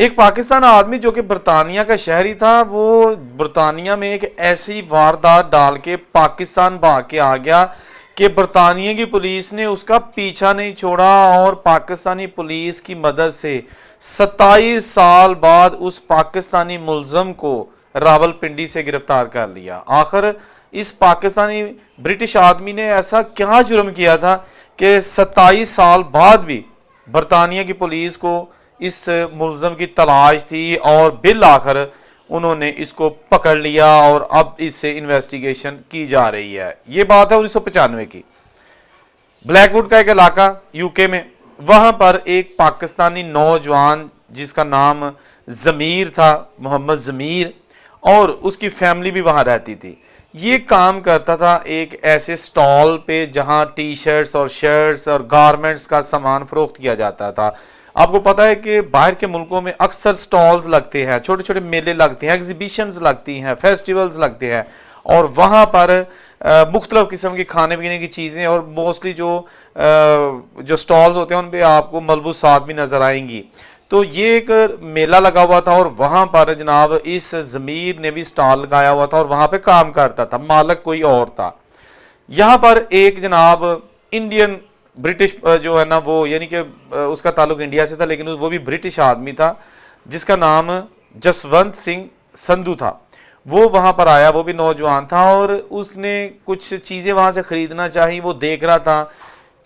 ایک پاکستان آدمی جو کہ برطانیہ کا شہری تھا، وہ برطانیہ میں ایک ایسی واردات ڈال کے پاکستان بھاگ کے آ گیا کہ برطانیہ کی پولیس نے اس کا پیچھا نہیں چھوڑا، اور پاکستانی پولیس کی مدد سے 27 سال بعد اس پاکستانی ملزم کو راولپنڈی سے گرفتار کر لیا۔ آخر اس پاکستانی برٹش آدمی نے ایسا کیا جرم کیا تھا کہ 27 سال بعد بھی برطانیہ کی پولیس کو اس ملزم کی تلاش تھی، اور بالآخر انہوں نے اس کو پکڑ لیا اور اب اس سے انویسٹیگیشن کی جا رہی ہے۔ یہ بات ہے 1995 کی۔ بلیک ووڈ کا ایک علاقہ یو کے میں، وہاں پر ایک پاکستانی نوجوان جس کا نام ضمیر تھا، محمد ضمیر، اور اس کی فیملی بھی وہاں رہتی تھی۔ یہ کام کرتا تھا ایک ایسے سٹال پہ جہاں ٹی شرٹس اور شرٹس اور گارمنٹس کا سامان فروخت کیا جاتا تھا۔ آپ کو پتا ہے کہ باہر کے ملکوں میں اکثر سٹالز لگتے ہیں، چھوٹے چھوٹے میلے لگتے ہیں، ایگزیبیشنز لگتی ہیں، فیسٹیولز لگتے ہیں، اور وہاں پر مختلف قسم کے کھانے پینے کی چیزیں، اور موسٹلی جو سٹالز ہوتے ہیں ان پہ آپ کو ملبوسات بھی نظر آئیں گی۔ تو یہ ایک میلہ لگا ہوا تھا، اور وہاں پر جناب اس ضمیر نے بھی سٹال لگایا ہوا تھا اور وہاں پہ کام کرتا تھا، مالک کوئی اور تھا۔ یہاں پر ایک جناب انڈین برٹش جو ہے نا، وہ یعنی کہ اس کا تعلق انڈیا سے تھا لیکن وہ بھی برٹش آدمی تھا، جس کا نام جسونت سنگھ سندھو تھا۔ وہ وہاں پر آیا، وہ بھی نوجوان تھا، اور اس نے کچھ چیزیں وہاں سے خریدنا چاہی۔ وہ دیکھ رہا تھا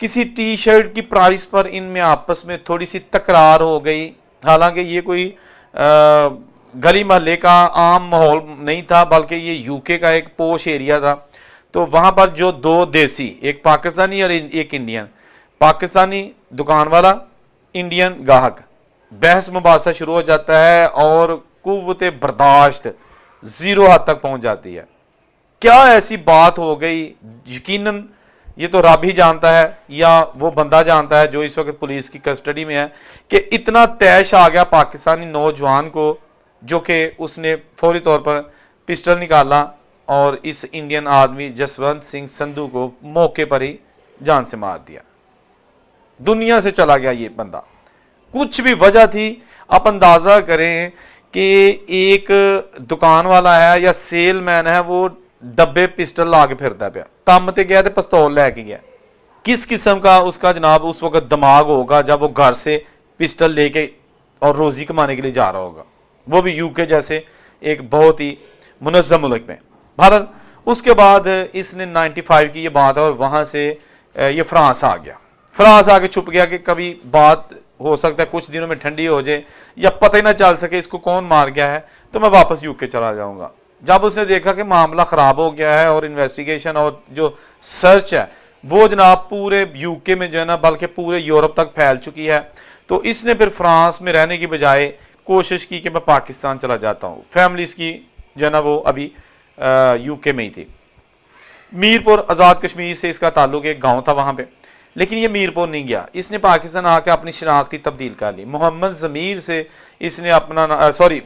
کسی ٹی شرٹ کی پرائس پر ان میں آپس میں تھوڑی سی تکرار ہو گئی، حالانکہ یہ کوئی گلی محلے کا عام ماحول نہیں تھا، بلکہ یہ یو کے کا ایک پوش ایریا تھا۔ تو وہاں پر جو دو دیسی، ایک پاکستانی اور ایک انڈین، پاکستانی دکان والا، انڈین گاہک، بحث مباحثہ شروع ہو جاتا ہے اور قوت برداشت زیرو حد تک پہنچ جاتی ہے۔ کیا ایسی بات ہو گئی، یقیناً یہ تو رب ہی جانتا ہے یا وہ بندہ جانتا ہے جو اس وقت پولیس کی کسٹڈی میں ہے، کہ اتنا طیش آ گیا پاکستانی نوجوان کو، جو کہ اس نے فوری طور پر پسٹل نکالا اور اس انڈین آدمی جسونت سنگھ سندھو کو موقع پر ہی جان سے مار دیا۔ دنیا سے چلا گیا یہ بندہ۔ کچھ بھی وجہ تھی، آپ اندازہ کریں کہ ایک دکان والا ہے یا سیل مین ہے، وہ ڈبے پسٹل لا کے پھرتا پیا، کام تے گیا تے پستول لے کے گیا۔ کس قسم کا اس کا جناب اس وقت دماغ ہوگا جب وہ گھر سے پسٹل لے کے اور روزی کمانے کے لیے جا رہا ہوگا، وہ بھی یو کے جیسے ایک بہت ہی منظم ملک میں۔ بہرحال اس کے بعد اس نے 95 کی یہ بات ہے، اور وہاں سے یہ فرانس آ گیا۔ فرانس آ کے چھپ گیا کہ کبھی بات ہو سکتا ہے کچھ دنوں میں ٹھنڈی ہو جائے یا پتہ ہی نہ چل سکے اس کو کون مار گیا ہے، تو میں واپس یو کے چلا جاؤں گا۔ جب اس نے دیکھا کہ معاملہ خراب ہو گیا ہے اور انویسٹیگیشن اور جو سرچ ہے وہ جناب پورے یو کے میں جو ہے نا بلکہ پورے یورپ تک پھیل چکی ہے، تو اس نے پھر فرانس میں رہنے کی بجائے کوشش کی کہ میں پاکستان چلا جاتا ہوں۔ فیملی اس کی جو ہے نا وہ ابھی یو کے میں ہی تھی۔ میرپور آزاد کشمیر سے اس کا تعلق ایک گاؤں تھا وہاں پہ، لیکن یہ میرپور نہیں گیا، اس نے پاکستان آ کے اپنی شناختی تبدیل کر لی۔ محمد ضمیر سے اس نے اپنا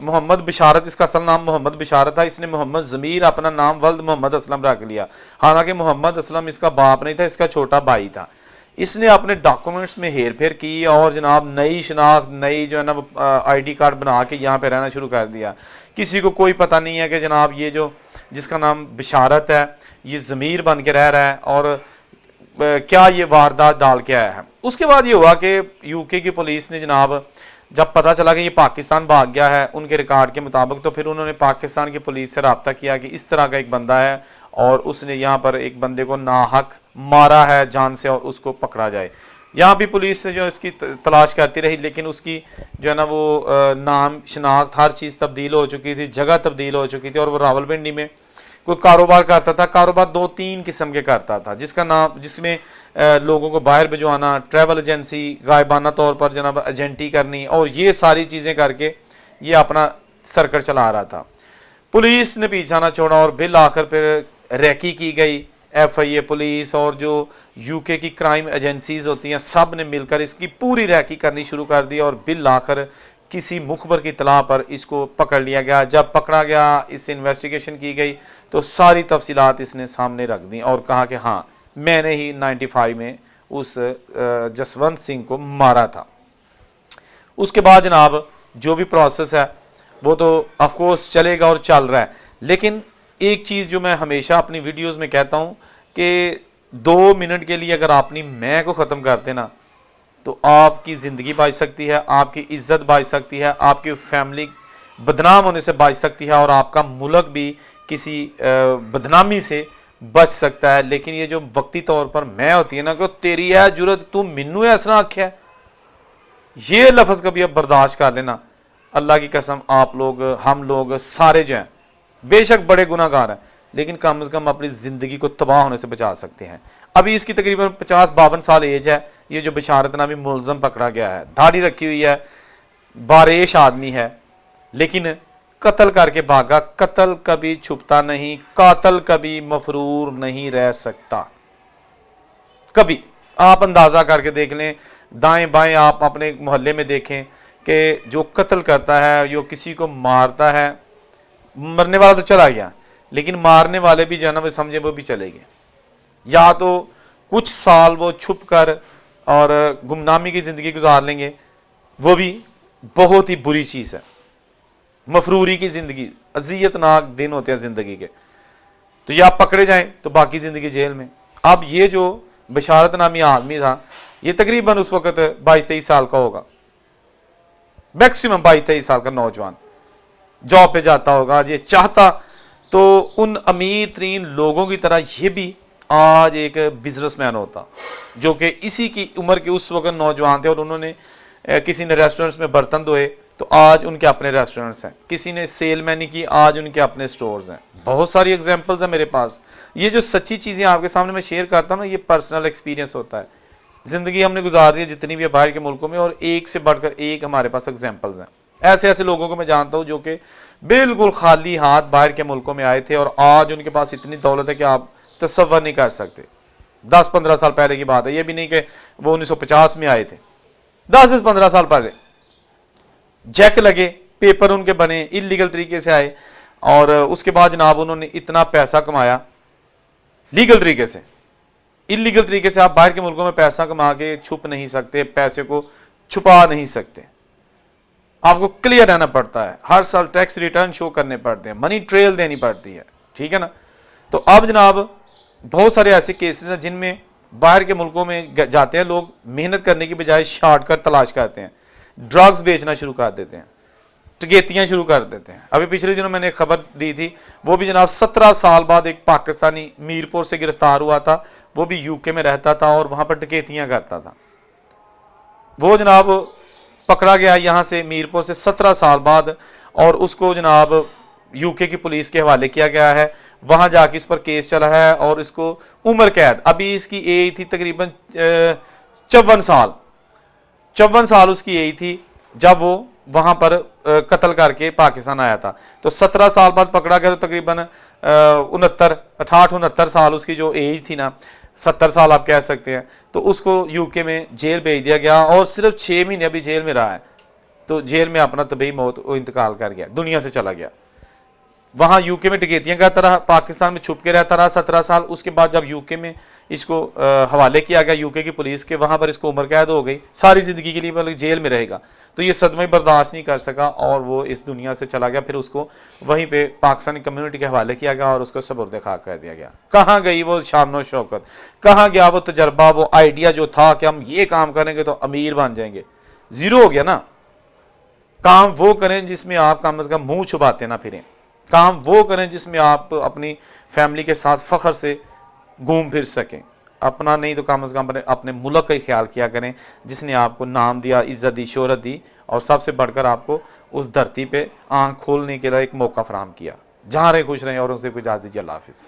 محمد بشارت، اس کا اصل نام محمد بشارت تھا، اس نے محمد ضمیر اپنا نام ولد محمد اسلم رکھ لیا، حالانکہ محمد اسلم اس کا باپ نہیں تھا، اس کا چھوٹا بھائی تھا۔ اس نے اپنے ڈاکومنٹس میں ہیر پھیر کی اور جناب نئی شناخت، نئی جو ہے نا آئی ڈی کارڈ بنا کے یہاں پہ رہنا شروع کر دیا۔ کسی کو کوئی پتہ نہیں ہے کہ جناب یہ جو جس کا نام بشارت ہے یہ ضمیر بن کے رہ رہا ہے اور کیا یہ واردات ڈال کے آیا ہے۔ اس کے بعد یہ ہوا کہ یو کے کی پولیس نے جناب جب پتہ چلا کہ یہ پاکستان بھاگ گیا ہے ان کے ریکارڈ کے مطابق، تو پھر انہوں نے پاکستان کی پولیس سے رابطہ کیا کہ اس طرح کا ایک بندہ ہے اور اس نے یہاں پر ایک بندے کو ناحق مارا ہے جان سے اور اس کو پکڑا جائے۔ یہاں بھی پولیس سے جو اس کی تلاش کرتی رہی، لیکن اس کی جو ہے نا وہ نام شناخت ہر چیز تبدیل ہو چکی تھی، جگہ تبدیل ہو چکی تھی، اور وہ راولپنڈی میں کوئی کاروبار کرتا تھا۔ کاروبار 2-3 قسم کے کرتا تھا، جس میں لوگوں کو باہر بھجوانا، ٹریول ایجنسی، غائبانہ طور پر جناب ایجنٹی کرنی، اور یہ ساری چیزیں کر کے یہ اپنا سرکل چلا رہا تھا۔ پولیس نے پیچھا نہ چھوڑا اور بالآخر پھر ریکی کی گئی۔ ایف آئی اے پولیس اور جو یو کے کی کرائم ایجنسیز ہوتی ہیں سب نے مل کر اس کی پوری ریکی کرنی شروع کر دی، اور بالآخر کسی مخبر کی اطلاع پر اس کو پکڑ لیا گیا۔ جب پکڑا گیا، اس سے انویسٹیگیشن کی گئی تو ساری تفصیلات اس نے سامنے رکھ دیں اور کہا کہ ہاں میں نے ہی 95 میں اس جسونت سنگھ کو مارا تھا۔ اس کے بعد جناب جو بھی پروسیس ہے وہ تو آف کورس چلے گا اور چل رہا ہے. لیکن ایک چیز جو میں ہمیشہ اپنی ویڈیوز میں کہتا ہوں کہ 2 منٹ کے لیے اگر آپ اپنی میں کو ختم کرتے نا تو آپ کی زندگی بچ سکتی ہے, آپ کی عزت بچ سکتی ہے, آپ کی فیملی بدنام ہونے سے بچ سکتی ہے, اور آپ کا ملک بھی کسی بدنامی سے بچ سکتا ہے. لیکن یہ جو وقتی طور پر میں ہوتی ہے نا کہ تیری ہے جرت تو مینوں ایسا آکھیا ہے, یہ لفظ کبھی اب برداشت کر لینا. اللہ کی قسم آپ لوگ, ہم لوگ سارے جو ہیں بے شک بڑے گناہ گار ہیں, لیکن کم از کم اپنی زندگی کو تباہ ہونے سے بچا سکتے ہیں. ابھی اس کی تقریباً 50-52 سال ایج ہے. یہ جو بشارت نامی ملزم پکڑا گیا ہے, داڑھی رکھی ہوئی ہے, باریش آدمی ہے, لیکن قتل کر کے بھاگا. قتل کبھی چھپتا نہیں, قاتل کبھی مفرور نہیں رہ سکتا. کبھی آپ اندازہ کر کے دیکھ لیں, دائیں بائیں آپ اپنے محلے میں دیکھیں کہ جو قتل کرتا ہے, جو کسی کو مارتا ہے, مرنے والا تو چلا گیا, لیکن مارنے والے بھی جو ہے نا وہ سمجھے وہ بھی چلے گئے. یا تو کچھ سال وہ چھپ کر اور گمنامی کی زندگی گزار لیں گے, وہ بھی بہت ہی بری چیز ہے. مفروری کی زندگی, اذیت ناک دن ہوتے ہیں زندگی کے, تو یا آپ پکڑے جائیں تو باقی زندگی جیل میں. اب یہ جو بشارت نامی آدمی تھا, یہ تقریباً اس وقت 22-23 سال کا ہوگا, میکسیمم 22-23 سال کا نوجوان, جاب پہ جاتا ہوگا. یہ چاہتا تو ان امیر ترین لوگوں کی طرح یہ بھی آج ایک بزنس مین ہوتا, جو کہ اسی کی عمر کے اس وقت نوجوان تھے, اور انہوں نے کسی نے ریسٹورنٹس میں برتن دھوئے تو آج ان کے اپنے ریسٹورنٹس ہیں. کسی نے سیل مینی کی, آج ان کے اپنے سٹورز ہیں. بہت ساری ایگزامپلز ہیں میرے پاس. یہ جو سچی چیزیں آپ کے سامنے میں شیئر کرتا ہوں نا, یہ پرسنل ایکسپیرینس ہوتا ہے. زندگی ہم نے گزار دی ہے جتنی بھی ہے باہر کے ملکوں میں, اور ایک سے بڑھ کر ایک ہمارے پاس ایگزامپلز ہیں. ایسے ایسے لوگوں کو میں جانتا ہوں جو کہ بالکل خالی ہاتھ باہر کے ملکوں میں آئے تھے, اور آج ان کے پاس اتنی دولت ہے کہ آپ تصور نہیں کر سکتے. 10-15 سال پہلے کی بات ہے, یہ بھی نہیں کہ وہ 1950 میں آئے تھے, 10-15 سال پہلے. جیک لگے, پیپر ان کے بنے, انلیگل طریقے سے آئے, اور اس کے بعد جناب انہوں نے اتنا پیسہ کمایا لیگل طریقے سے. انلیگل طریقے سے آپ باہر کے ملکوں میں پیسہ کما کے چھپ نہیں سکتے, پیسے کو چھپا نہیں سکتے. آپ کو کلیئر رہنا پڑتا ہے, ہر سال ٹیکس ریٹرن شو کرنے پڑتے ہیں, منی ٹریل دینی پڑتی ہے, ٹھیک ہے نا. تو اب جناب بہت سارے ایسے کیسز ہیں جن میں باہر کے ملکوں میں جاتے ہیں لوگ, محنت کرنے کی بجائے شارٹ کٹ تلاش کرتے ہیں, ڈرگز بیچنا شروع کر دیتے ہیں, ٹگیتیاں شروع کر دیتے ہیں. ابھی پچھلے دنوں میں نے ایک خبر دی تھی, وہ بھی جناب 17 سال بعد ایک پاکستانی میرپور سے گرفتار ہوا تھا. وہ بھی UK میں رہتا تھا اور وہاں پر ٹکیتیاں کرتا تھا. وہ جناب پکڑا گیا یہاں سے میرپور سے 17 سال بعد, اور اس کو جناب UK کی پولیس کے حوالے کیا گیا ہے. وہاں جا کے اس پر کیس چلا ہے اور اس کو عمر قید, ابھی اس کی ایج تھی تقریباً 54 سال اس کی ایج تھی جب وہ وہاں پر قتل کر کے پاکستان آیا تھا. تو 17 سال بعد پکڑا گیا, تو تقریباً 68-69 سال اس کی جو ایج تھی نا, 70 سال آپ کہہ سکتے ہیں. تو اس کو UK میں جیل بھیج دیا گیا, اور صرف 6 مہینے ابھی جیل میں رہا ہے. تو جیل میں اپنا طبعی موت انتقال کر گیا, دنیا سے چلا گیا. وہاں UK میں ٹکیتیاں کرتا رہا, پاکستان میں چھپ کے رہتا رہا 17 سال. اس کے بعد جب UK میں اس کو حوالے کیا گیا UK کی پولیس کے, وہاں پر اس کو عمر قید ہو گئی, ساری زندگی کے لیے بلکہ جیل میں رہے گا. تو یہ صدمہ برداشت نہیں کر سکا اور وہ اس دنیا سے چلا گیا. پھر اس کو وہیں پہ پاکستانی کمیونٹی کے حوالے کیا گیا اور اس کو سپرد خاک کر دیا گیا. کہاں گئی وہ شان و شوکت, کہاں گیا وہ تجربہ, وہ آئیڈیا جو تھا کہ ہم یہ کام کریں گے تو امیر بن جائیں گے, زیرو ہو گیا نا. کام وہ کریں جس میں آپ کم از کم منہ چھپاتے نہ پھریں, کام وہ کریں جس میں آپ اپنی فیملی کے ساتھ فخر سے گھوم پھر سکیں. اپنا نہیں تو کم از کم اپنے ملک کا ہی خیال کیا کریں جس نے آپ کو نام دیا, عزت دی, شہرت دی, اور سب سے بڑھ کر آپ کو اس دھرتی پہ آنکھ کھولنے کے لیے ایک موقع فراہم کیا. جہاں رہے خوش رہیں, اور ان سے کوئی اجازت دیجیے. اللہ حافظ.